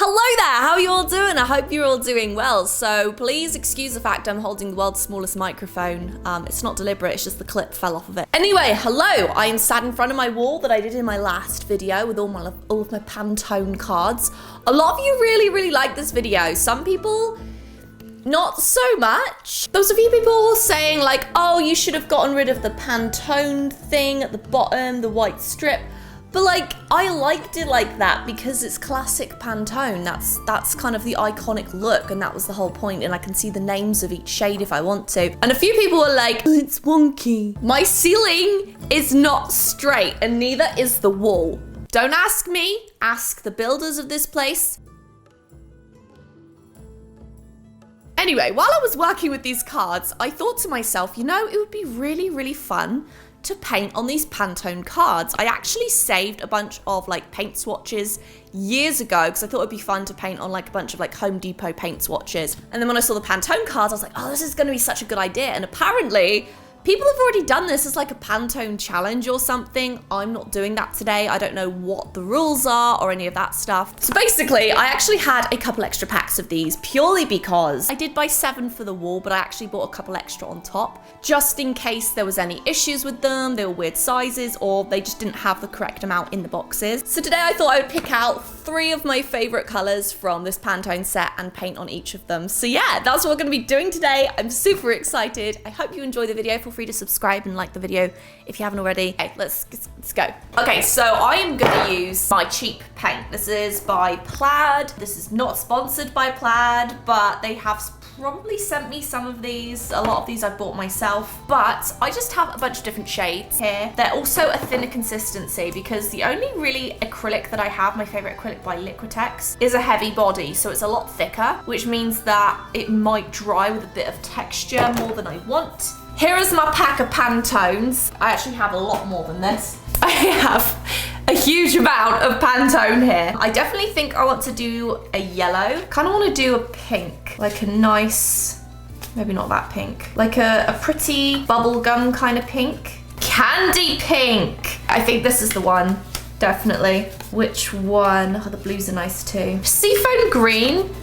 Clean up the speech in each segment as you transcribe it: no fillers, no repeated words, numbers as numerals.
Hello there, how are you all doing? I hope you're all doing well. So please excuse the fact I'm holding the world's smallest microphone. It's not deliberate, it's just the clip fell off of it. Anyway, hello, I am sat in front of my wall that I did in my last video with all of my Pantone cards. A lot of you really like this video. Some people, not so much. There was a few people saying like, oh, you should have gotten rid of the Pantone thing at the bottom, the white strip. But like, I liked it like that because it's classic Pantone. That's kind of the iconic look, and that was the whole point. And I can see the names of each shade if I want to. And a few people were like, oh, it's wonky. My ceiling is not straight, and neither is the wall. Don't ask me, ask the builders of this place. Anyway, while I was working with these cards, I thought to myself, you know, it would be really fun to paint on these Pantone cards. I actually saved a bunch of like paint swatches years ago because I thought it'd be fun to paint on like a bunch of like Home Depot paint swatches. And then when I saw the Pantone cards, I was like, oh, this is gonna be such a good idea. And apparently, people have already done this as like a Pantone challenge or something. I'm not doing that today. I don't know what the rules are or any of that stuff. So basically, I actually had a couple extra packs of these purely because I did buy 7 for the wall, but I actually bought a couple extra on top, just in case there was any issues with them, they were weird sizes, or they just didn't have the correct amount in the boxes. So today I thought I would pick out 3 of my favorite colors from this Pantone set and paint on each of them. So yeah, that's what we're gonna be doing today. I'm super excited. I hope you enjoy the video. Feel free to subscribe and like the video if you haven't already. Okay, let's go. Okay, so I am gonna use my cheap paint. This is by Plaid. This is not sponsored by Plaid, but they have probably sent me some of these. A lot of these I've bought myself, but I just have a bunch of different shades here. They're also a thinner consistency because the only really acrylic that I have, my favorite acrylic by Liquitex, is a heavy body, so it's a lot thicker, which means that it might dry with a bit of texture more than I want. Here is my pack of Pantones. I actually have a lot more than this. I have a huge amount of Pantone here. I definitely think I want to do a yellow. Kind of want to do a pink, like a nice, maybe not that pink, like a pretty bubblegum kind of pink. Candy pink. I think this is the one, definitely. Which one? Oh, the blues are nice too. Seafoam green.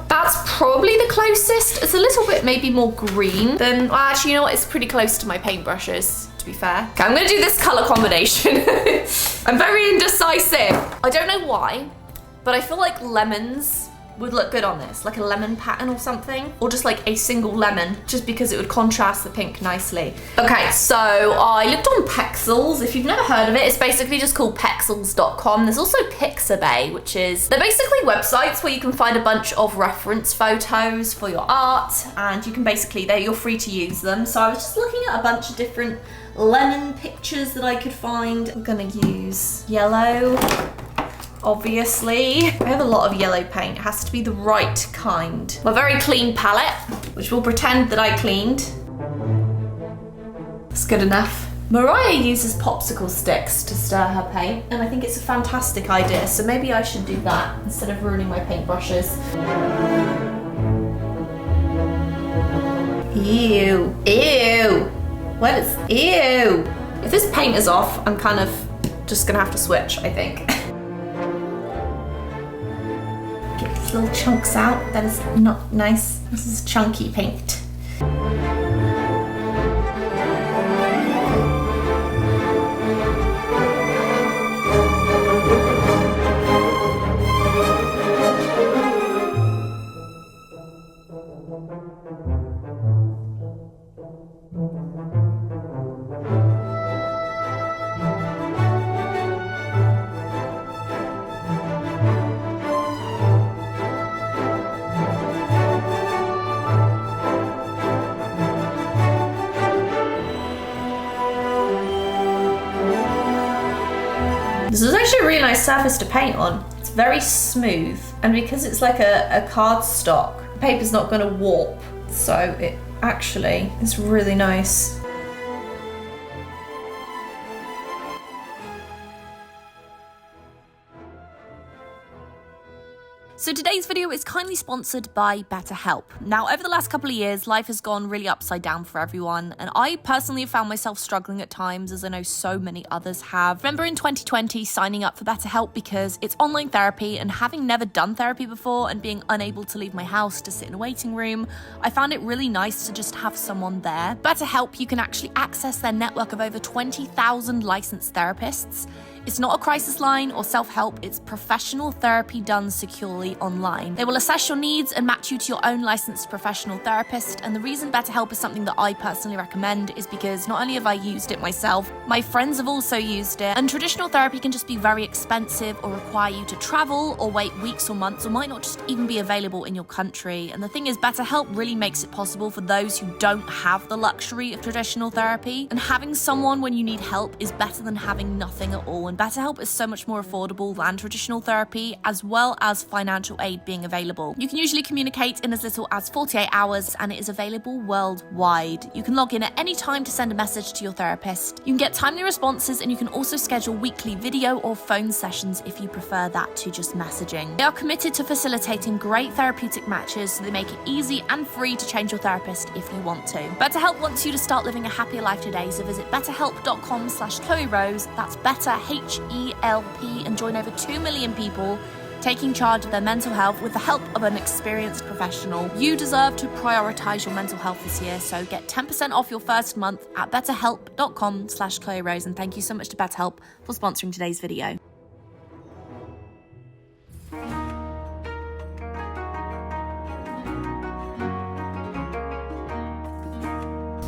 That's probably the closest. It's a little bit maybe more green than, well, actually, you know what? It's pretty close to my paintbrushes, to be fair. Okay, I'm gonna do this color combination. I'm very indecisive. I don't know why, but I feel like lemons would look good on this, like a lemon pattern or something, or just like a single lemon, just because it would contrast the pink nicely. Okay, so I looked on Pexels. If you've never heard of it, it's basically just called pexels.com. There's also Pixabay, which is, they're basically websites where you can find a bunch of reference photos for your art, and you can basically, you're free to use them. So I was just looking at a bunch of different lemon pictures that I could find. I'm gonna use yellow. Obviously, I have a lot of yellow paint. It has to be the right kind. My very clean palette, which will pretend that I cleaned. It's good enough. Mariah uses popsicle sticks to stir her paint, and I think it's a fantastic idea, so maybe I should do that instead of ruining my paintbrushes. Ew. Ew. What is, ew. If this paint is off, I'm kind of just gonna have to switch, I think. Get these little chunks out. That is not nice. This is chunky paint. This is actually a really nice surface to paint on. It's very smooth, and because it's like a cardstock, the paper's not going to warp, so it actually is really nice. So today's video is kindly sponsored by BetterHelp. Now, over the last couple of years, life has gone really upside down for everyone, and I personally have found myself struggling at times, as I know so many others have. Remember in 2020 signing up for BetterHelp because it's online therapy, and having never done therapy before and being unable to leave my house to sit in a waiting room, I found it really nice to just have someone there. BetterHelp, you can actually access their network of over 20,000 licensed therapists. It's not a crisis line or self-help, it's professional therapy done securely online. They will assess your needs and match you to your own licensed professional therapist, and the reason BetterHelp is something that I personally recommend is because not only have I used it myself, my friends have also used it, and traditional therapy can just be very expensive or require you to travel or wait weeks or months or might not just even be available in your country. And the thing is, BetterHelp really makes it possible for those who don't have the luxury of traditional therapy, and having someone when you need help is better than having nothing at all. And BetterHelp is so much more affordable than traditional therapy, as well as financial aid being available. You can usually communicate in as little as 48 hours, and it is available worldwide. You can log in at any time to send a message to your therapist. You can get timely responses, and you can also schedule weekly video or phone sessions if you prefer that to just messaging. They are committed to facilitating great therapeutic matches, so they make it easy and free to change your therapist if you want to. BetterHelp wants you to start living a happier life today, so visit betterhelp.com/Chloe Rose. That's better HELP, and join over 2 million people taking charge of their mental health with the help of an experienced professional. You deserve to prioritize your mental health this year, so get 10% off your first month at betterhelp.com/Chloe Rose. And thank you so much to BetterHelp for sponsoring today's video.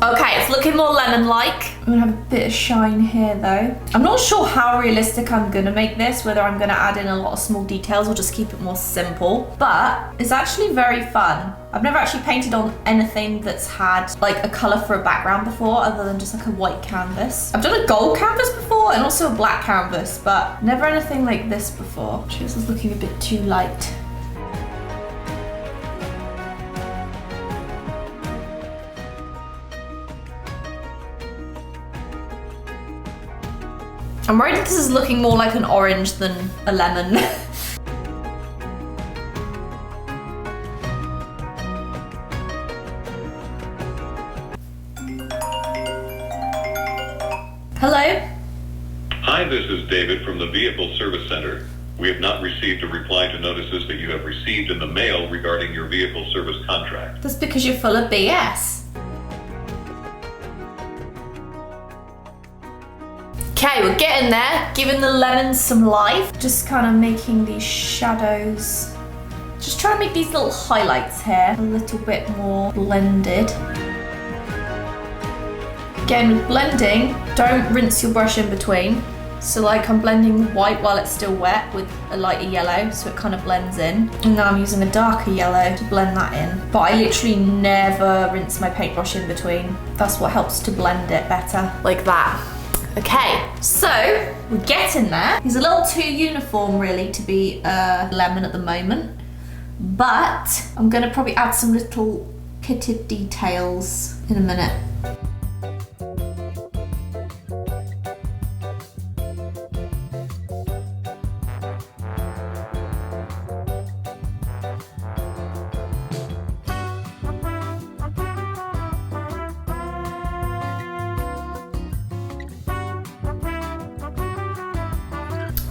Okay, it's looking more lemon-like. I'm gonna have a bit of shine here though. I'm not sure how realistic I'm gonna make this, whether I'm gonna add in a lot of small details or just keep it more simple, but it's actually very fun. I've never actually painted on anything that's had like a colour for a background before, other than just like a white canvas. I've done a gold canvas before and also a black canvas, but never anything like this before. Actually, this is looking a bit too light. I'm worried that this is looking more like an orange than a lemon. Hello? Hi, this is David from the Vehicle Service Center. We have not received a reply to notices that you have received in the mail regarding your vehicle service contract. That's because you're full of BS. Okay, we're getting there, giving the lemons some life. Just kind of making these shadows. Just trying to make these little highlights here a little bit more blended. Again, with blending, don't rinse your brush in between. So like I'm blending the white while it's still wet with a lighter yellow, so it kind of blends in. And now I'm using a darker yellow to blend that in. But I literally never rinse my paintbrush in between. That's what helps to blend it better. Like that. Okay, so we're getting there. He's a little too uniform really to be a lemon at the moment, but I'm gonna probably add some little pitted details in a minute.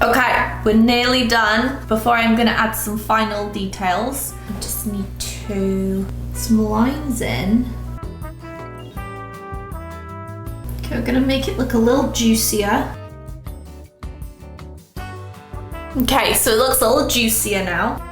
Okay, we're nearly done. Before I'm gonna add some final details, I just need to put some lines in. Okay, we're gonna make it look a little juicier. Okay, so it looks a little juicier now.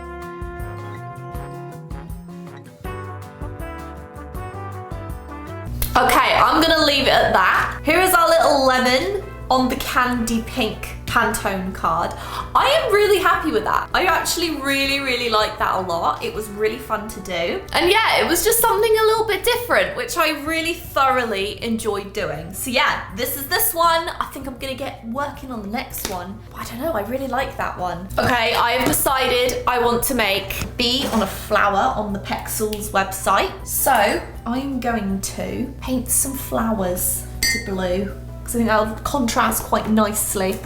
Okay, I'm gonna leave it at that. Here is our little lemon on the candy pink Pantone card. I am really happy with that. I actually really like that a lot. It was really fun to do. And yeah, it was just something a little bit different, which I really thoroughly enjoyed doing. So yeah, this is this one. I think I'm gonna get working on the next one. I don't know, I really like that one. Okay, I have decided I want to make a bee on a flower on the Pexels website. So I'm going to paint some flowers to blue, because I think that'll contrast quite nicely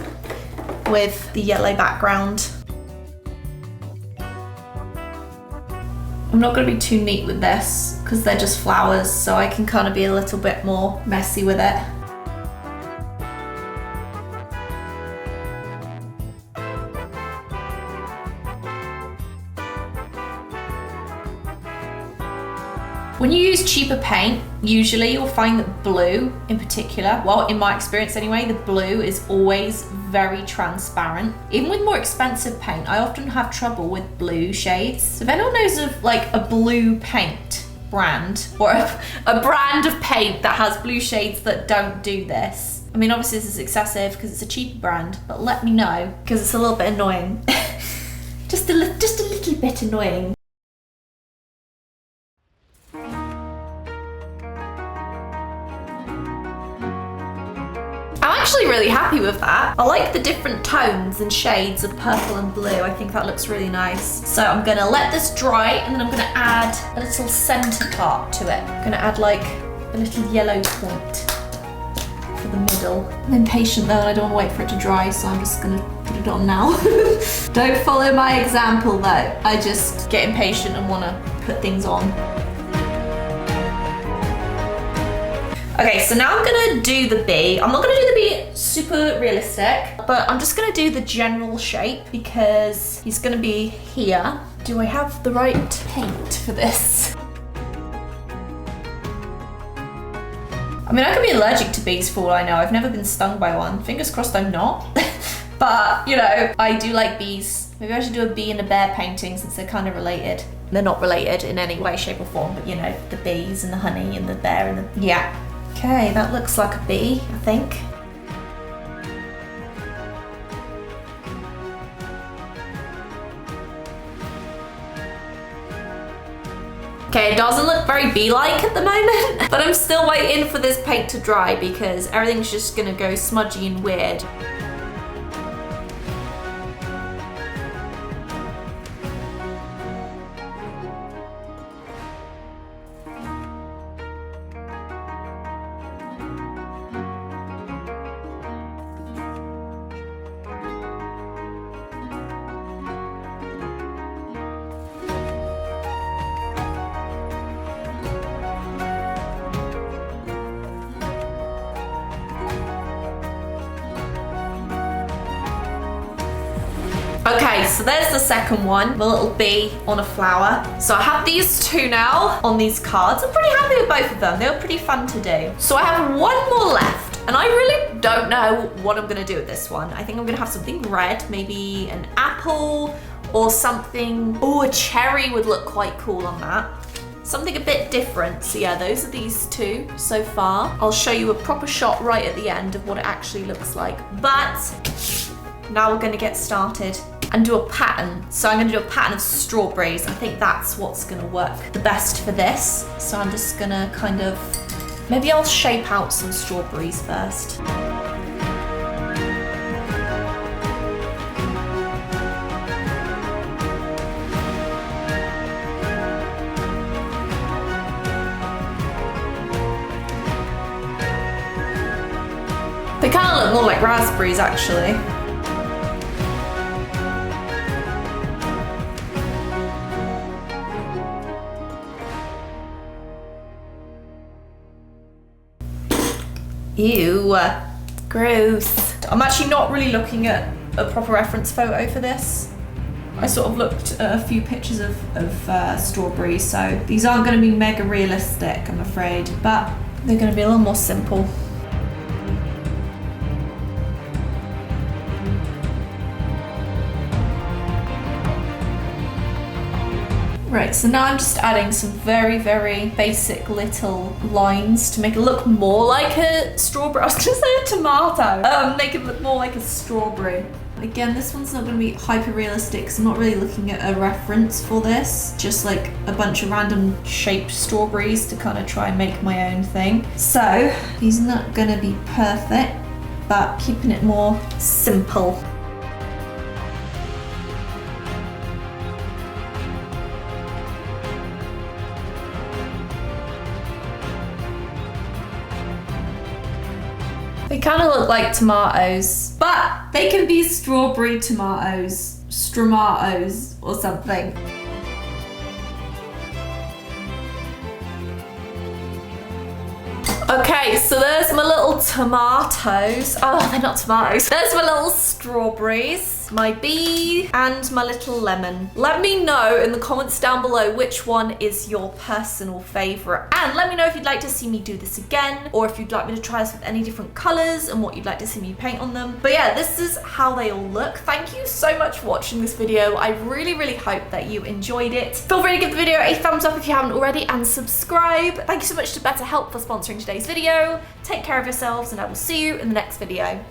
with the yellow background. I'm not going to be too neat with this because they're just flowers, so I can kind of be a little bit more messy with it. When you use cheaper paint, usually you'll find that blue in particular, well, in my experience anyway, the blue is always very transparent. Even with more expensive paint, I often have trouble with blue shades. So if anyone knows of like a blue paint brand or a brand of paint that has blue shades that don't do this, I mean, obviously this is excessive because it's a cheaper brand, but let me know because it's a little bit annoying. just a little bit annoying. I'm actually really happy with that. I like the different tones and shades of purple and blue. I think that looks really nice. So I'm gonna let this dry and then I'm gonna add a little center part to it. I'm gonna add like a little yellow point for the middle. I'm impatient though and I don't wanna wait for it to dry, so I'm just gonna put it on now. Don't follow my example though. I just get impatient and wanna put things on. Okay, so now I'm gonna do the bee. I'm not gonna do the bee super realistic, but I'm just gonna do the general shape because he's gonna be here. Do I have the right paint for this? I mean, I could be allergic to bees for all I know. I've never been stung by one. Fingers crossed I'm not. But, you know, I do like bees. Maybe I should do a bee and a bear painting since they're kind of related. They're not related in any way, shape or form, but you know, the bees and the honey and the bear and the, yeah. Okay, that looks like a bee, I think. Okay, it doesn't look very bee-like at the moment, but I'm still waiting for this paint to dry because everything's just gonna go smudgy and weird. Okay, so there's the second one, the little bee on a flower. So I have these two now on these cards. I'm pretty happy with both of them. They were pretty fun to do. So I have one more left, and I really don't know what I'm gonna do with this one. I think I'm gonna have something red, maybe an apple or something. Oh, a cherry would look quite cool on that. Something a bit different. So yeah, those are these two so far. I'll show you a proper shot right at the end of what it actually looks like. But now we're gonna get started and do a pattern. So I'm gonna do a pattern of strawberries. I think that's what's gonna work the best for this. So I'm just gonna kind of, maybe I'll shape out some strawberries first. They kind of look more like raspberries actually. Ew, gross. I'm actually not really looking at a proper reference photo for this. I sort of looked at a few pictures of strawberries, so these aren't going to be mega realistic, I'm afraid, but they're going to be a little more simple. Right, so now I'm just adding some very, very basic little lines to make it look more like a strawberry. I was gonna say a tomato. Make it look more like a strawberry. Again, this one's not gonna be hyper realistic because I'm not really looking at a reference for this. Just like a bunch of random shaped strawberries to kind of try and make my own thing. So, he's not gonna be perfect, but keeping it more simple. They kind of look like tomatoes, but they can be strawberry tomatoes, stramatos, or something. Okay, so there's my little tomatoes. Oh, they're not tomatoes. There's my little strawberries, my bee, and my little lemon. Let me know in the comments down below which one is your personal favorite. And let me know if you'd like to see me do this again, or if you'd like me to try this with any different colors and what you'd like to see me paint on them. But yeah, this is how they all look. Thank you so much for watching this video. I really, really hope that you enjoyed it. Feel free to give the video a thumbs up if you haven't already and subscribe. Thank you so much to BetterHelp for sponsoring today's video. Take care of yourselves and I will see you in the next video.